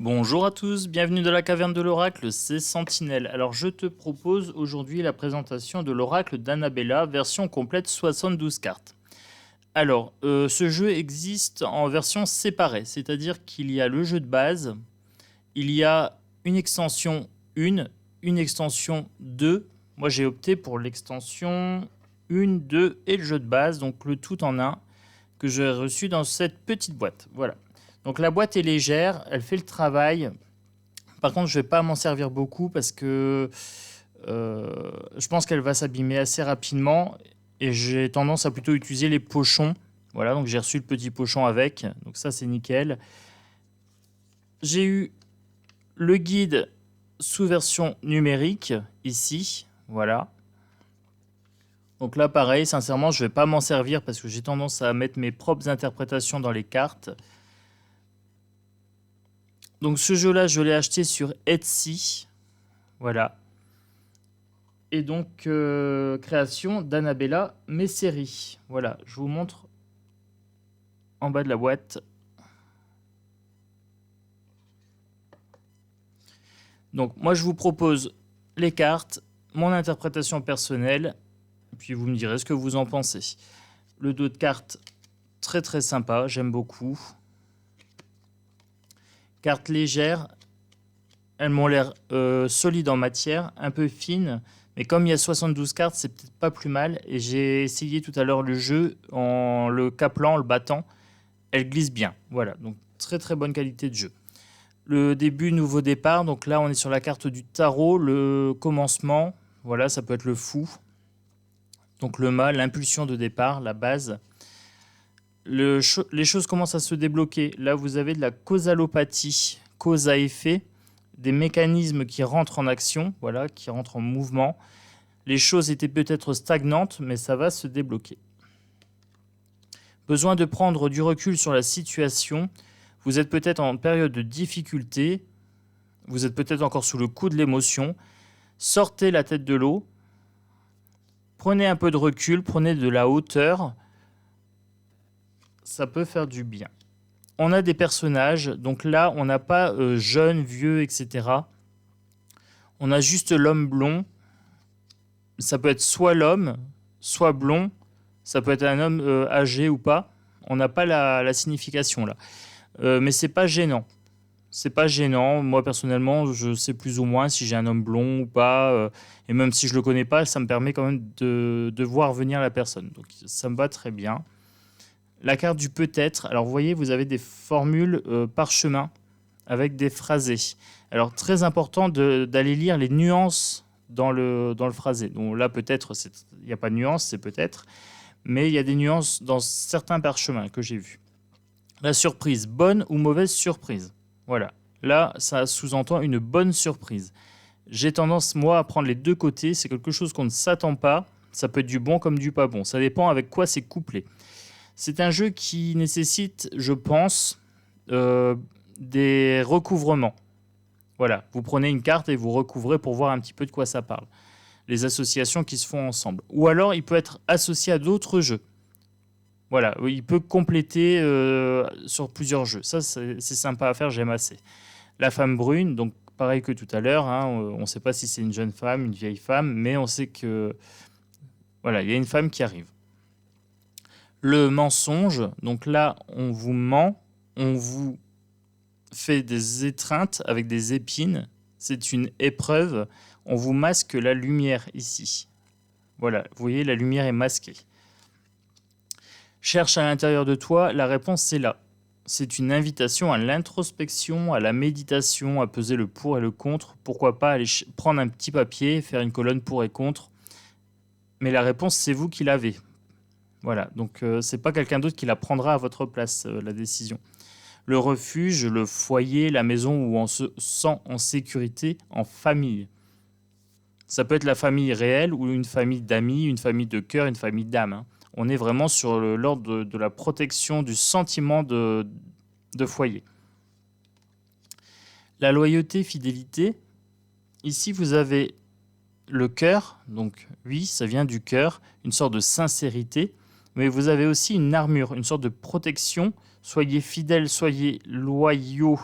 Bonjour à tous, bienvenue dans la caverne de l'oracle, c'est Sentinelle. Alors je te propose aujourd'hui la présentation de l'oracle d'Annabella, version complète 72 cartes. Alors, ce jeu existe en version séparée, c'est-à-dire qu'il y a le jeu de base, il y a une extension 1, une extension 2. Moi j'ai opté pour l'extension 1, 2 et le jeu de base, donc le tout en un, que j'ai reçu dans cette petite boîte. Voilà. Donc la boîte est légère, elle fait le travail. Par contre, je ne vais pas m'en servir beaucoup parce que je pense qu'elle va s'abîmer assez rapidement et j'ai tendance à plutôt utiliser les pochons. Voilà, donc j'ai reçu le petit pochon avec, donc ça c'est nickel. J'ai eu le guide sous version numérique ici, voilà. Donc là pareil, sincèrement, je ne vais pas m'en servir parce que j'ai tendance à mettre mes propres interprétations dans les cartes. Donc ce jeu-là, je l'ai acheté sur Etsy. Voilà. Et donc, création d'Annabella Messeri. Voilà, je vous montre en bas de la boîte. Donc moi, je vous propose les cartes, mon interprétation personnelle, puis vous me direz ce que vous en pensez. Le dos de cartes, très très sympa, j'aime beaucoup. Cartes légères, elles m'ont l'air solides en matière, un peu fines, mais comme il y a 72 cartes, c'est peut-être pas plus mal. Et j'ai essayé tout à l'heure le jeu en le capelant, le battant. Elle glisse bien. Voilà, donc très très bonne qualité de jeu. Le début, nouveau départ. Donc là, on est sur la carte du tarot. Le commencement, voilà, ça peut être le fou. Donc le mât, l'impulsion de départ, la base. Les choses commencent à se débloquer. Là, vous avez de la causalopathie, cause à effet, des mécanismes qui rentrent en action, voilà, qui rentrent en mouvement. Les choses étaient peut-être stagnantes, mais ça va se débloquer. Besoin de prendre du recul sur la situation. Vous êtes peut-être en période de difficulté. Vous êtes peut-être encore sous le coup de l'émotion. Sortez la tête de l'eau. Prenez un peu de recul, prenez de la hauteur. Ça peut faire du bien. On a des personnages. Donc là, on n'a pas jeune, vieux, etc. On a juste l'homme blond. Ça peut être soit l'homme, soit blond. Ça peut être un homme âgé ou pas. On n'a pas la signification là. Mais c'est pas gênant. C'est pas gênant. Moi, personnellement, je sais plus ou moins si j'ai un homme blond ou pas. Et même si je le connais pas, ça me permet quand même de voir venir la personne. Donc, ça me va très bien. La carte du peut-être. Alors, vous voyez, vous avez des formules parchemin avec des phrasés. Alors, très important d'aller lire les nuances dans le phrasé. Donc là, peut-être, il n'y a pas de nuance, c'est peut-être. Mais il y a des nuances dans certains parchemins que j'ai vus. La surprise, bonne ou mauvaise surprise. Voilà. Là, ça sous-entend une bonne surprise. J'ai tendance, moi, à prendre les deux côtés. C'est quelque chose qu'on ne s'attend pas. Ça peut être du bon comme du pas bon. Ça dépend avec quoi c'est couplé. C'est un jeu qui nécessite, je pense, des recouvrements. Voilà. Vous prenez une carte et vous recouvrez pour voir un petit peu de quoi ça parle. Les associations qui se font ensemble. Ou alors, il peut être associé à d'autres jeux. Voilà, il peut compléter sur plusieurs jeux. Ça, c'est sympa à faire, j'aime assez. La femme brune, donc pareil que tout à l'heure, hein, on ne sait pas si c'est une jeune femme, une vieille femme, mais on sait que voilà, il y a une femme qui arrive. Le mensonge, donc là, on vous ment, on vous fait des étreintes avec des épines. C'est une épreuve. On vous masque la lumière ici. Voilà, vous voyez, la lumière est masquée. Cherche à l'intérieur de toi, la réponse c'est là. C'est une invitation à l'introspection, à la méditation, à peser le pour et le contre. Pourquoi pas aller prendre un petit papier, faire une colonne pour et contre. Mais la réponse, c'est vous qui l'avez. Voilà, donc c'est pas quelqu'un d'autre qui la prendra à votre place, la décision. Le refuge, le foyer, la maison où on se sent en sécurité, en famille. Ça peut être la famille réelle ou une famille d'amis, une famille de cœur, une famille d'âme, hein. On est vraiment sur l'ordre de la protection du sentiment de foyer. La loyauté, fidélité. Ici, vous avez le cœur. Donc, oui, ça vient du cœur. Une sorte de sincérité. Mais vous avez aussi une armure, une sorte de protection. Soyez fidèles, soyez loyaux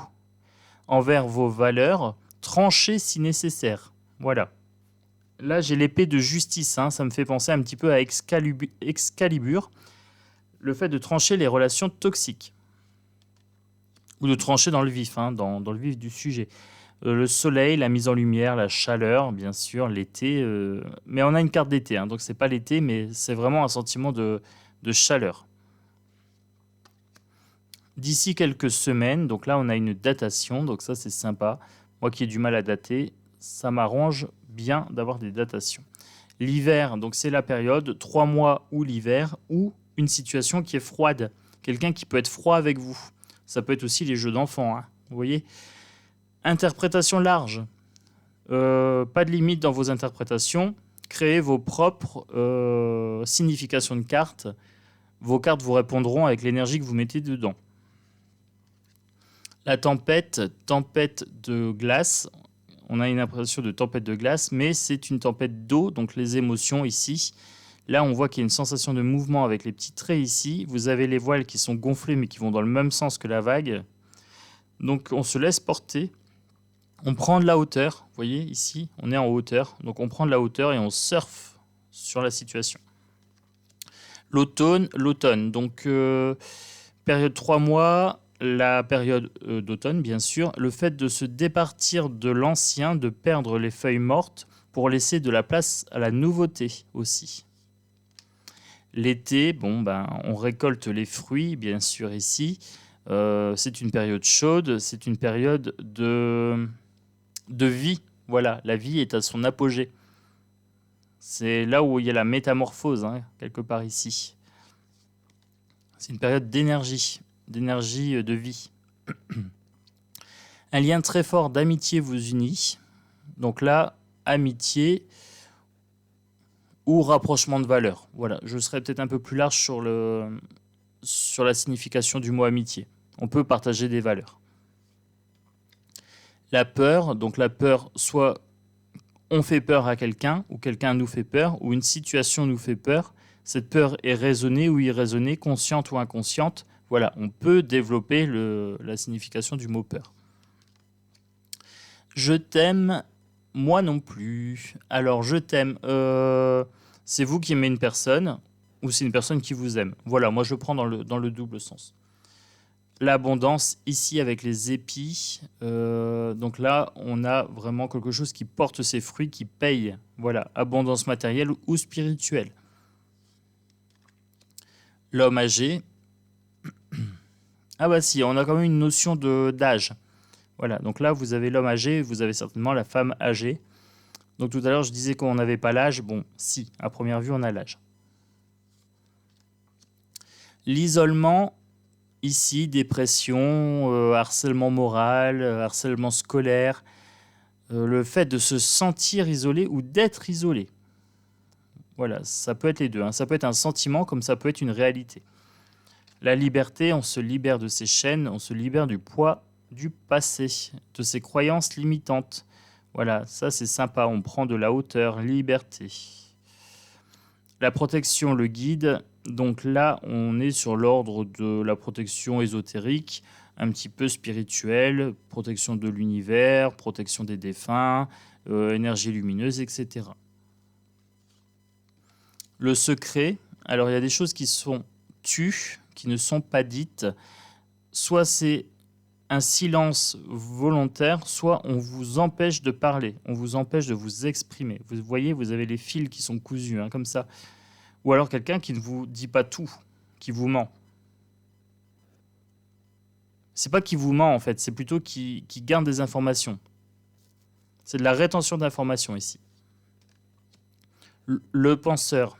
envers vos valeurs, tranchez si nécessaire. Voilà. Là, j'ai l'épée de justice, hein. Ça me fait penser un petit peu à Excalibur, le fait de trancher les relations toxiques. Ou de trancher dans le vif, hein, dans le vif du sujet. Le soleil, la mise en lumière, la chaleur, bien sûr, l'été. Mais on a une carte d'été, hein, donc c'est pas l'été, mais c'est vraiment un sentiment de chaleur. D'ici quelques semaines, donc là on a une datation, donc ça c'est sympa. Moi qui ai du mal à dater, ça m'arrange bien d'avoir des datations. L'hiver, donc c'est la période, 3 mois ou l'hiver, ou une situation qui est froide. Quelqu'un qui peut être froid avec vous. Ça peut être aussi les jeux d'enfants, hein, vous voyez. Interprétation large. Pas de limite dans vos interprétations. Créez vos propres significations de cartes. Vos cartes vous répondront avec l'énergie que vous mettez dedans. La tempête, tempête de glace. On a une impression de tempête de glace, mais c'est une tempête d'eau, donc les émotions ici. Là, on voit qu'il y a une sensation de mouvement avec les petits traits ici. Vous avez les voiles qui sont gonflés, mais qui vont dans le même sens que la vague. Donc, on se laisse porter. On prend de la hauteur. Vous voyez, ici, on est en hauteur. Donc, on prend de la hauteur et on surfe sur la situation. L'automne. Donc, période 3 mois, la période d'automne, bien sûr. Le fait de se départir de l'ancien, de perdre les feuilles mortes pour laisser de la place à la nouveauté aussi. L'été, on récolte les fruits, bien sûr, ici. C'est une période chaude, c'est une période de vie. Voilà, la vie est à son apogée. C'est là où il y a la métamorphose, hein, quelque part ici. C'est une période d'énergie de vie. Un lien très fort d'amitié vous unit. Donc là, amitié ou rapprochement de valeurs. Voilà, je serais peut-être un peu plus large sur la signification du mot amitié. On peut partager des valeurs. La peur, donc la peur, soit on fait peur à quelqu'un, ou quelqu'un nous fait peur, ou une situation nous fait peur. Cette peur est raisonnée ou irraisonnée, consciente ou inconsciente. Voilà, on peut développer la signification du mot peur. Je t'aime, moi non plus. Alors, je t'aime, c'est vous qui aimez une personne, ou c'est une personne qui vous aime. Voilà, moi je prends dans le double sens. L'abondance ici avec les épis. Donc là, on a vraiment quelque chose qui porte ses fruits, qui paye. Voilà, abondance matérielle ou spirituelle. L'homme âgé. Ah bah si, on a quand même une notion d'âge. Voilà, donc là, vous avez l'homme âgé, vous avez certainement la femme âgée. Donc tout à l'heure, je disais qu'on n'avait pas l'âge. Bon, si, à première vue, on a l'âge. L'isolement. Ici, dépression, harcèlement moral, harcèlement scolaire, le fait de se sentir isolé ou d'être isolé. Voilà, ça peut être les deux, hein. Ça peut être un sentiment comme ça peut être une réalité. La liberté, on se libère de ses chaînes, on se libère du poids du passé, de ses croyances limitantes. Voilà, ça c'est sympa, on prend de la hauteur, liberté. La protection, le guide. Donc là, on est sur l'ordre de la protection ésotérique, un petit peu spirituelle, protection de l'univers, protection des défunts, énergie lumineuse, etc. Le secret, alors il y a des choses qui sont tues, qui ne sont pas dites. Soit c'est un silence volontaire, soit on vous empêche de parler, on vous empêche de vous exprimer. Vous voyez, vous avez les fils qui sont cousus, hein, comme ça. Ou alors quelqu'un qui ne vous dit pas tout, qui vous ment. C'est pas qui vous ment en fait, c'est plutôt qui garde des informations. C'est de la rétention d'informations ici. Le penseur.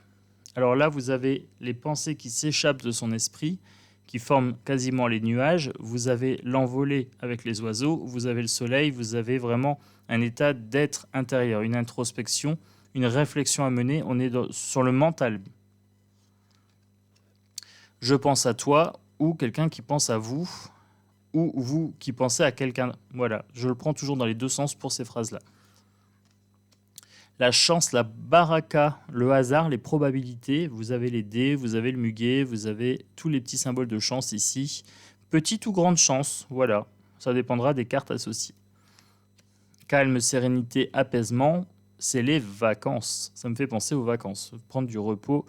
Alors là, vous avez les pensées qui s'échappent de son esprit, qui forment quasiment les nuages. Vous avez l'envolée avec les oiseaux, vous avez le soleil, vous avez vraiment un état d'être intérieur, une introspection, une réflexion à mener. On est sur le mental. Je pense à toi, ou quelqu'un qui pense à vous, ou vous qui pensez à quelqu'un. Voilà, je le prends toujours dans les deux sens pour ces phrases-là. La chance, la baraka, le hasard, les probabilités. Vous avez les dés, vous avez le muguet, vous avez tous les petits symboles de chance ici. Petite ou grande chance, voilà. Ça dépendra des cartes associées. Calme, sérénité, apaisement, c'est les vacances. Ça me fait penser aux vacances. Prendre du repos.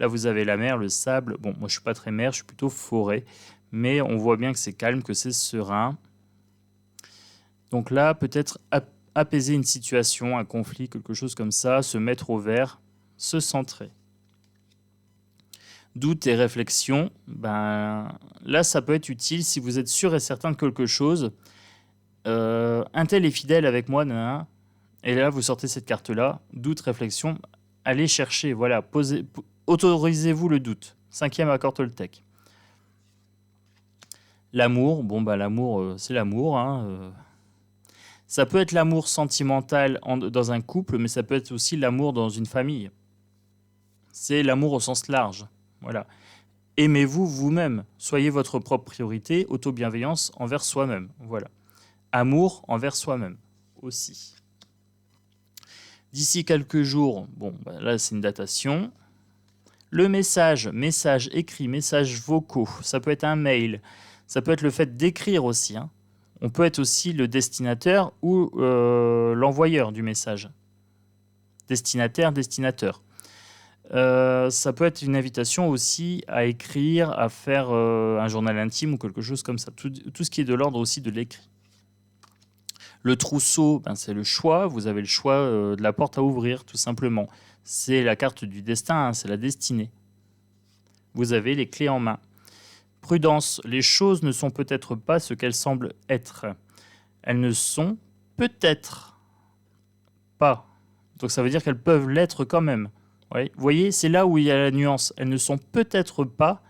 Là, vous avez la mer, le sable. Bon, moi, je suis pas très mer, je suis plutôt forêt. Mais on voit bien que c'est calme, que c'est serein. Donc là, peut-être apaiser une situation, un conflit, quelque chose comme ça, se mettre au vert, se centrer. Doute et réflexion, ben, là, ça peut être utile si vous êtes sûr et certain de quelque chose. Un tel est fidèle avec moi, nanana. Et là, vous sortez cette carte-là, doute, réflexion, allez chercher, voilà, autorisez-vous le doute. 5e accord Toltec. L'amour, bon, bah, l'amour, c'est l'amour, hein. Ça peut être l'amour sentimental dans un couple, mais ça peut être aussi l'amour dans une famille. C'est l'amour au sens large. Voilà. Aimez-vous vous-même. Soyez votre propre priorité. Autobienveillance envers soi-même. Voilà. Amour envers soi-même aussi. D'ici quelques jours, bon, bah là c'est une datation. Le message écrit, messages vocaux. Ça peut être un mail. Ça peut être le fait d'écrire aussi, hein. On peut être aussi le destinataire ou l'envoyeur du message. Destinataire, destinateur. Ça peut être une invitation aussi à écrire, à faire un journal intime ou quelque chose comme ça. Tout ce qui est de l'ordre aussi de l'écrit. Le trousseau, ben, c'est le choix. Vous avez le choix de la porte à ouvrir, tout simplement. C'est la carte du destin, hein, c'est la destinée. Vous avez les clés en main. Prudence, les choses ne sont peut-être pas ce qu'elles semblent être. Elles ne sont peut-être pas. Donc ça veut dire qu'elles peuvent l'être quand même. Ouais. Vous voyez, c'est là où il y a la nuance. Elles ne sont peut-être pas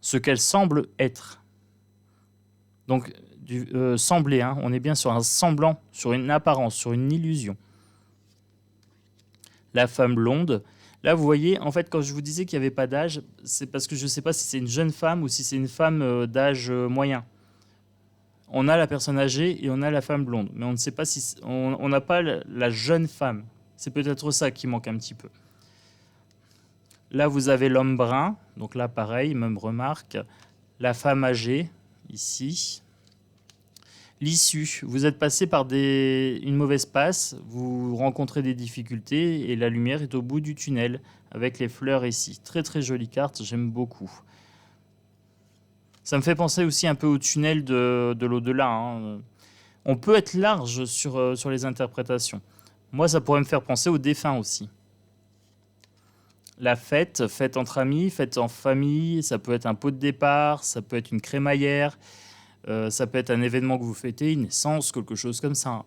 ce qu'elles semblent être. Donc, sembler, hein, on est bien sur un semblant, sur une apparence, sur une illusion. La femme blonde. Là, vous voyez, en fait, quand je vous disais qu'il n'y avait pas d'âge, c'est parce que je ne sais pas si c'est une jeune femme ou si c'est une femme d'âge moyen. On a la personne âgée et on a la femme blonde, mais on ne sait pas si on n'a pas la jeune femme. C'est peut-être ça qui manque un petit peu. Là, vous avez l'homme brun, donc là, pareil, même remarque. La femme âgée, ici. L'issue, vous êtes passé par une mauvaise passe, vous rencontrez des difficultés et la lumière est au bout du tunnel avec les fleurs ici. Très très jolie carte, j'aime beaucoup. Ça me fait penser aussi un peu au tunnel de l'au-delà, hein. On peut être large sur les interprétations. Moi, ça pourrait me faire penser au défunt aussi. La fête, fête entre amis, fête en famille, ça peut être un pot de départ, ça peut être une crémaillère. Ça peut être un événement que vous fêtez, une naissance, quelque chose comme ça.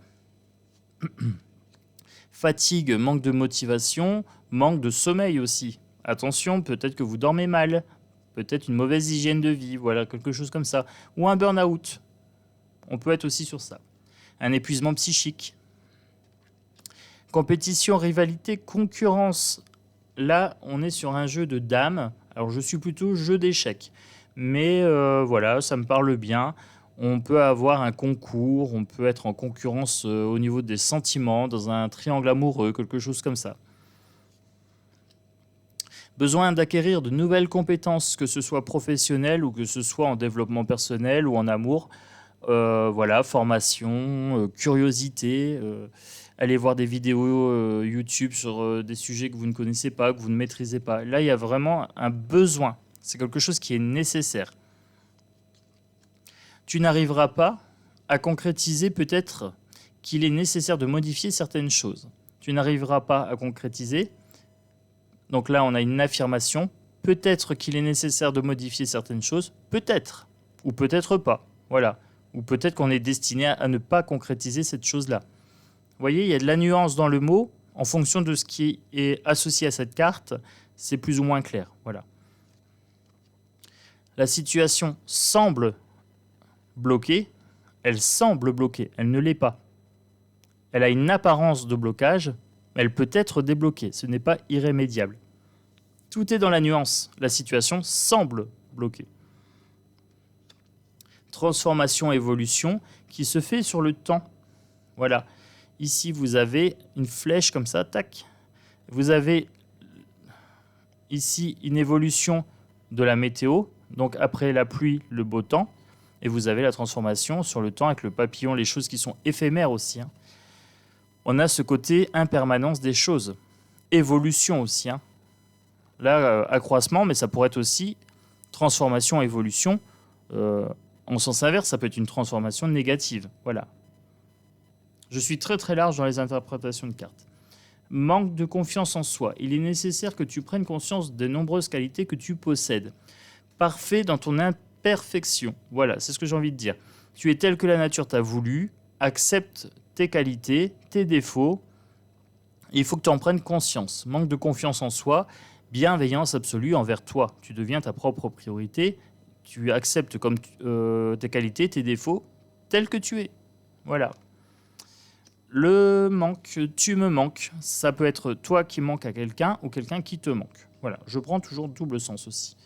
Fatigue, manque de motivation, manque de sommeil aussi. Attention, peut-être que vous dormez mal, peut-être une mauvaise hygiène de vie, voilà, quelque chose comme ça. Ou un burn-out. On peut être aussi sur ça. Un épuisement psychique. Compétition, rivalité, concurrence. Là, on est sur un jeu de dames. Alors, je suis plutôt jeu d'échecs. Mais voilà, ça me parle bien. On peut avoir un concours, on peut être en concurrence au niveau des sentiments, dans un triangle amoureux, quelque chose comme ça. Besoin d'acquérir de nouvelles compétences, que ce soit professionnelles ou que ce soit en développement personnel ou en amour. Voilà, formation, curiosité. Allez voir des vidéos YouTube sur des sujets que vous ne connaissez pas, que vous ne maîtrisez pas. Là, il y a vraiment un besoin. C'est quelque chose qui est nécessaire. Tu n'arriveras pas à concrétiser peut-être qu'il est nécessaire de modifier certaines choses. Tu n'arriveras pas à concrétiser. Donc là, on a une affirmation. Peut-être qu'il est nécessaire de modifier certaines choses. Peut-être. Ou peut-être pas. Voilà. Ou peut-être qu'on est destiné à ne pas concrétiser cette chose-là. Vous voyez, il y a de la nuance dans le mot. En fonction de ce qui est associé à cette carte, c'est plus ou moins clair. Voilà. La situation semble bloquée. Elle semble bloquée. Elle ne l'est pas. Elle a une apparence de blocage. Mais elle peut être débloquée. Ce n'est pas irrémédiable. Tout est dans la nuance. La situation semble bloquée. Transformation, évolution qui se fait sur le temps. Voilà. Ici, vous avez une flèche comme ça, tac. Vous avez ici une évolution de la météo. Donc après la pluie, le beau temps. Et vous avez la transformation sur le temps avec le papillon, les choses qui sont éphémères aussi. Hein. On a ce côté impermanence des choses. Évolution aussi. Hein. Là, accroissement, mais ça pourrait être aussi transformation, évolution. En sens inverse, ça peut être une transformation négative. Voilà. Je suis très très large dans les interprétations de cartes. Manque de confiance en soi. Il est nécessaire que tu prennes conscience des nombreuses qualités que tu possèdes. Parfait dans ton imperfection. Voilà, c'est ce que j'ai envie de dire. Tu es tel que la nature t'a voulu. Accepte tes qualités, tes défauts. Il faut que tu en prennes conscience. Manque de confiance en soi, bienveillance absolue envers toi. Tu deviens ta propre priorité. Tu acceptes comme tes qualités, tes défauts, tels que tu es. Voilà. Le manque, tu me manques, ça peut être toi qui manques à quelqu'un ou quelqu'un qui te manque. Voilà, je prends toujours double sens aussi.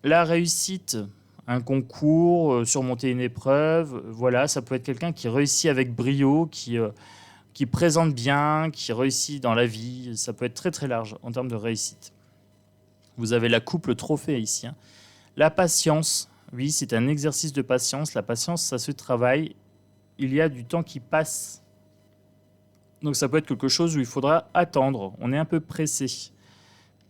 La réussite, un concours, surmonter une épreuve, voilà, ça peut être quelqu'un qui réussit avec brio, qui présente bien, qui réussit dans la vie. Ça peut être très très large en termes de réussite. Vous avez la coupe, le trophée ici. Hein. La patience, oui, c'est un exercice de patience. La patience, ça se travaille. Il y a du temps qui passe. Donc ça peut être quelque chose où il faudra attendre. On est un peu pressé.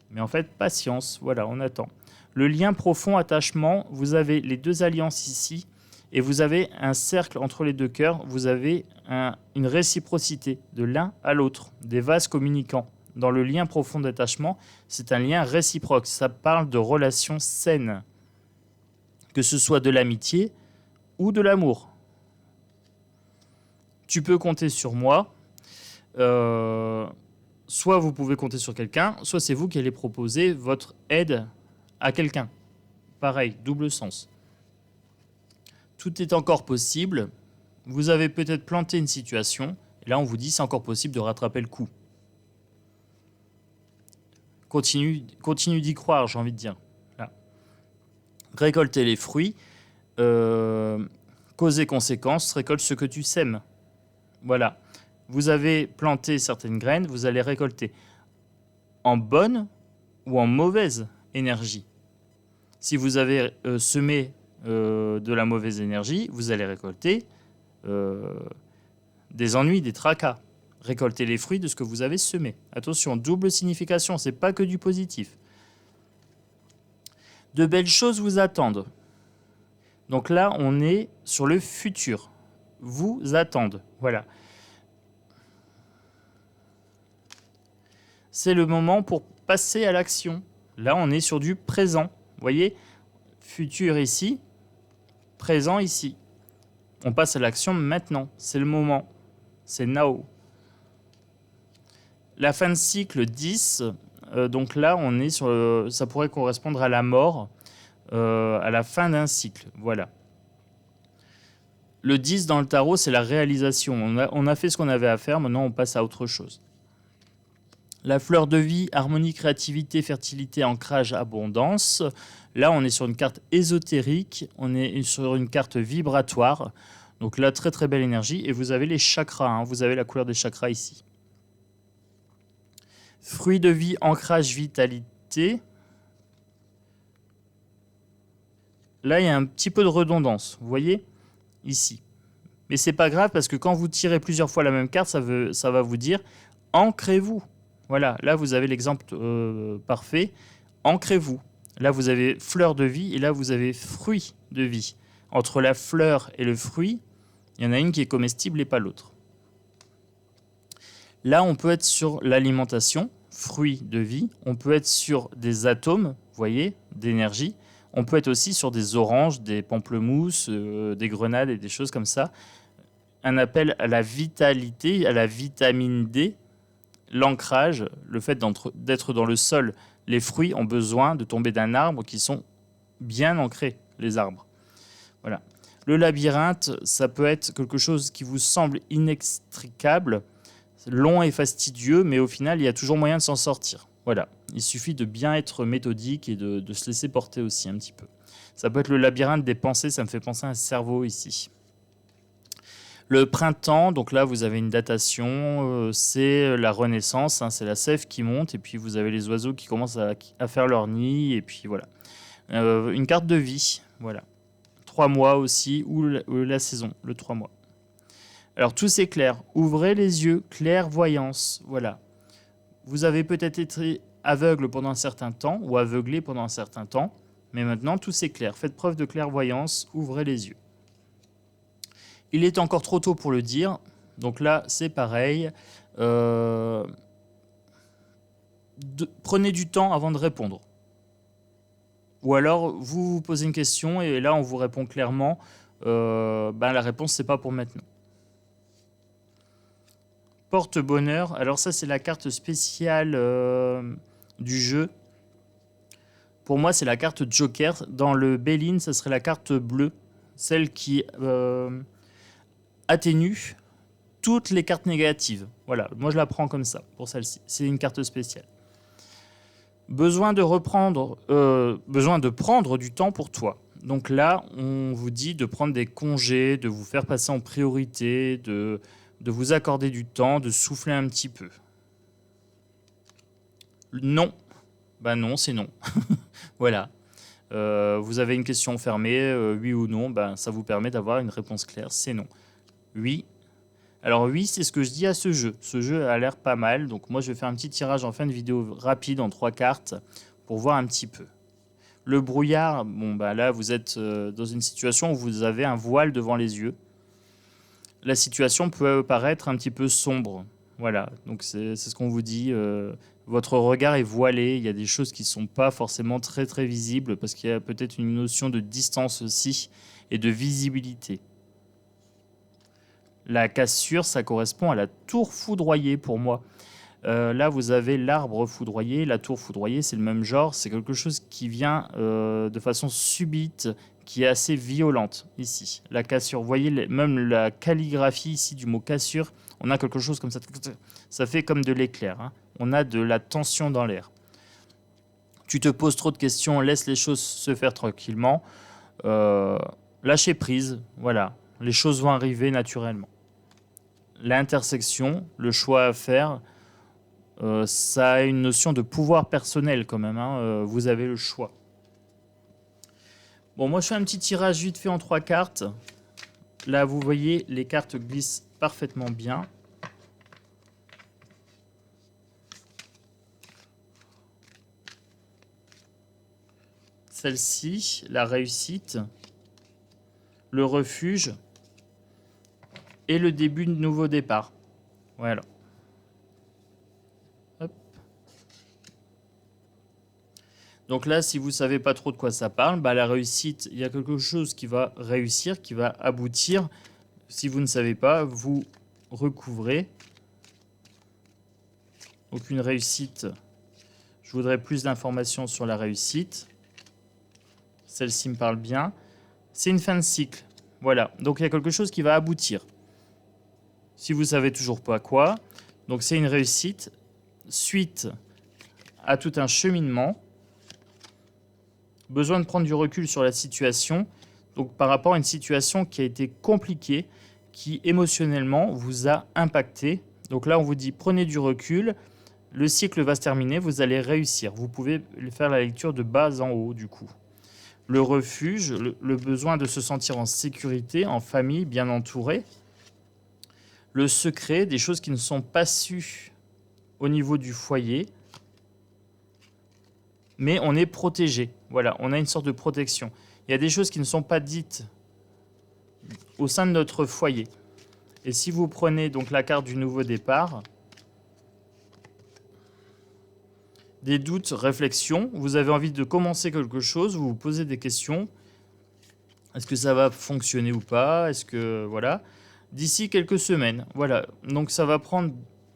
Mais en fait, patience, voilà, on attend. Le lien profond, attachement, vous avez les deux alliances ici. Et vous avez un cercle entre les deux cœurs. Vous avez une réciprocité de l'un à l'autre. Des vases communicants. Dans le lien profond d'attachement, c'est un lien réciproque. Ça parle de relations saines. Que ce soit de l'amitié ou de l'amour. Tu peux compter sur moi. Soit vous pouvez compter sur quelqu'un, soit c'est vous qui allez proposer votre aide à quelqu'un. Pareil, double sens. Tout est encore possible. Vous avez peut-être planté une situation, et là on vous dit c'est encore possible de rattraper le coup. Continue d'y croire, j'ai envie de dire. Là. Récolter les fruits, cause et conséquence, récolte ce que tu sèmes. Voilà. Vous avez planté certaines graines, vous allez récolter en bonne ou en mauvaise énergie. Si vous avez semé de la mauvaise énergie, vous allez récolter des ennuis, des tracas. Récolter les fruits de ce que vous avez semé. Attention, double signification, c'est pas que du positif. De belles choses vous attendent. Donc là, on est sur le futur. Vous attendent. Voilà. C'est le moment pour passer à l'action. Là, on est sur du présent. Vous voyez, futur ici, présent ici. On passe à l'action maintenant. C'est le moment. C'est now. La fin de cycle 10, donc là, on est sur, ça pourrait correspondre à la mort, à la fin d'un cycle. Voilà. Le 10 dans le tarot, c'est la réalisation. On a fait ce qu'on avait à faire, maintenant on passe à autre chose. La fleur de vie, harmonie, créativité, fertilité, ancrage, abondance. Là, on est sur une carte ésotérique, on est sur une carte vibratoire. Donc là, très très belle énergie. Et vous avez les chakras, hein. Vous avez la couleur des chakras ici. Fruit de vie, ancrage, vitalité. Là, il y a un petit peu de redondance, vous voyez, ici. Mais c'est pas grave parce que quand vous tirez plusieurs fois la même carte, ça va vous dire « ancrez-vous ». Voilà, là, vous avez l'exemple parfait. Ancrez-vous. Là, vous avez fleur de vie et là, vous avez fruit de vie. Entre la fleur et le fruit, il y en a une qui est comestible et pas l'autre. Là, on peut être sur l'alimentation, fruit de vie. On peut être sur des atomes, vous voyez, d'énergie. On peut être aussi sur des oranges, des pamplemousses, des grenades et des choses comme ça. Un appel à la vitalité, à la vitamine D. L'ancrage, le fait d'être dans le sol, les fruits ont besoin de tomber d'un arbre qui sont bien ancrés, les arbres. Voilà. Le labyrinthe, ça peut être quelque chose qui vous semble inextricable, long et fastidieux, mais au final, il y a toujours moyen de s'en sortir. Voilà. Il suffit de bien être méthodique et de se laisser porter aussi un petit peu. Ça peut être le labyrinthe des pensées, ça me fait penser à un cerveau ici. Le printemps, donc là vous avez une datation, c'est la renaissance, hein, c'est la sève qui monte et puis vous avez les oiseaux qui commencent à faire leur nid et puis voilà. Une carte de vie, voilà. 3 mois aussi, ou la saison, le 3 mois. Alors tout c'est clair. Ouvrez les yeux, clairvoyance. Voilà. Vous avez peut-être été aveugle pendant un certain temps, ou aveuglé pendant un certain temps, mais maintenant tout c'est clair. Faites preuve de clairvoyance, ouvrez les yeux. Il est encore trop tôt pour le dire, donc là c'est pareil. Prenez du temps avant de répondre. Ou alors vous vous posez une question et là on vous répond clairement, la réponse c'est pas pour maintenant. Porte-bonheur, alors ça c'est la carte spéciale du jeu. Pour moi c'est la carte Joker. Dans le Bélin, ça serait la carte bleue, celle qui atténue toutes les cartes négatives. Voilà, moi je la prends comme ça pour celle-ci. C'est une carte spéciale. Besoin de prendre du temps pour toi. Donc là, on vous dit de prendre des congés, de vous faire passer en priorité, de vous accorder du temps, de souffler un petit peu. Non. Ben non, c'est non. Voilà. Vous avez une question fermée, oui ou non, ça vous permet d'avoir une réponse claire, c'est non. Oui. Alors oui, c'est ce que je dis à ce jeu. Ce jeu a l'air pas mal, donc moi je vais faire un petit tirage en fin de vidéo rapide en 3 cartes pour voir un petit peu. Le brouillard, là vous êtes dans une situation où vous avez un voile devant les yeux. La situation peut paraître un petit peu sombre. Voilà, donc c'est ce qu'on vous dit. Votre regard est voilé, il y a des choses qui ne sont pas forcément très très visibles parce qu'il y a peut-être une notion de distance aussi et de visibilité. La cassure, ça correspond à la tour foudroyée pour moi. Là, vous avez l'arbre foudroyé. La tour foudroyée, c'est le même genre. C'est quelque chose qui vient de façon subite, qui est assez violente ici. La cassure, vous voyez, même la calligraphie ici du mot cassure, on a quelque chose comme ça. Ça fait comme de l'éclair. Hein. On a de la tension dans l'air. Tu te poses trop de questions, laisse les choses se faire tranquillement. Lâchez prise, voilà. Les choses vont arriver naturellement. L'intersection, le choix à faire, ça a une notion de pouvoir personnel quand même. Hein, vous avez le choix. Bon, moi je fais un petit tirage vite fait en 3 cartes. Là, vous voyez, les cartes glissent parfaitement bien. Celle-ci, la réussite, le refuge et le début de nouveau départ. Voilà. Hop. Donc là, si vous ne savez pas trop de quoi ça parle, la réussite, il y a quelque chose qui va réussir, qui va aboutir. Si vous ne savez pas, vous recouvrez. Aucune réussite. Je voudrais plus d'informations sur la réussite. Celle-ci me parle bien. C'est une fin de cycle. Voilà. Donc il y a quelque chose qui va aboutir. Si vous ne savez toujours pas quoi, donc c'est une réussite suite à tout un cheminement. Besoin de prendre du recul sur la situation, donc par rapport à une situation qui a été compliquée, qui émotionnellement vous a impacté. Donc là, on vous dit prenez du recul, le cycle va se terminer, vous allez réussir. Vous pouvez faire la lecture de bas en haut du coup. Le refuge, le besoin de se sentir en sécurité, en famille, bien entouré. Le secret, des choses qui ne sont pas sues au niveau du foyer, mais on est protégé. Voilà, on a une sorte de protection. Il y a des choses qui ne sont pas dites au sein de notre foyer. Et si vous prenez donc la carte du nouveau départ, des doutes, réflexions, vous avez envie de commencer quelque chose, vous vous posez des questions. Est-ce que ça va fonctionner ou pas? Est-ce que voilà, d'ici quelques semaines, voilà. Donc ça va prendre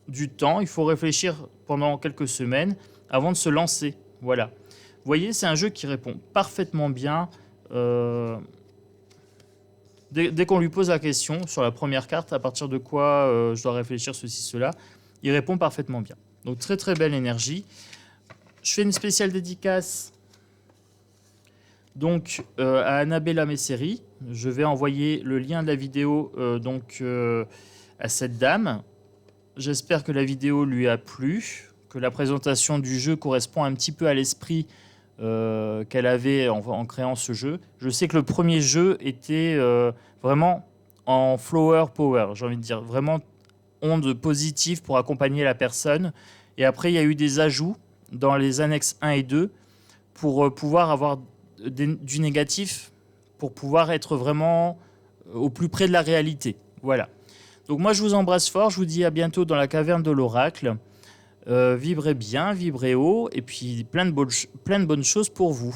du temps. Il faut réfléchir pendant quelques semaines avant de se lancer. Voilà. Vous voyez, c'est un jeu qui répond parfaitement bien. Dès qu'on lui pose la question sur la première carte, à partir de quoi je dois réfléchir ceci, cela, il répond parfaitement bien. Donc très très belle énergie. Je fais une spéciale dédicace donc à Annabella Messeri. Je vais envoyer le lien de la vidéo à cette dame. J'espère que la vidéo lui a plu, que la présentation du jeu correspond un petit peu à l'esprit qu'elle avait en créant ce jeu. Je sais que le premier jeu était vraiment en flower power, j'ai envie de dire, vraiment onde positive pour accompagner la personne. Et après, il y a eu des ajouts dans les annexes 1 et 2 pour pouvoir avoir du négatif, pour pouvoir être vraiment au plus près de la réalité. Voilà. Donc moi, je vous embrasse fort. Je vous dis à bientôt dans la caverne de l'oracle. Vibrez bien, vibrez haut, et puis plein de bonnes choses pour vous.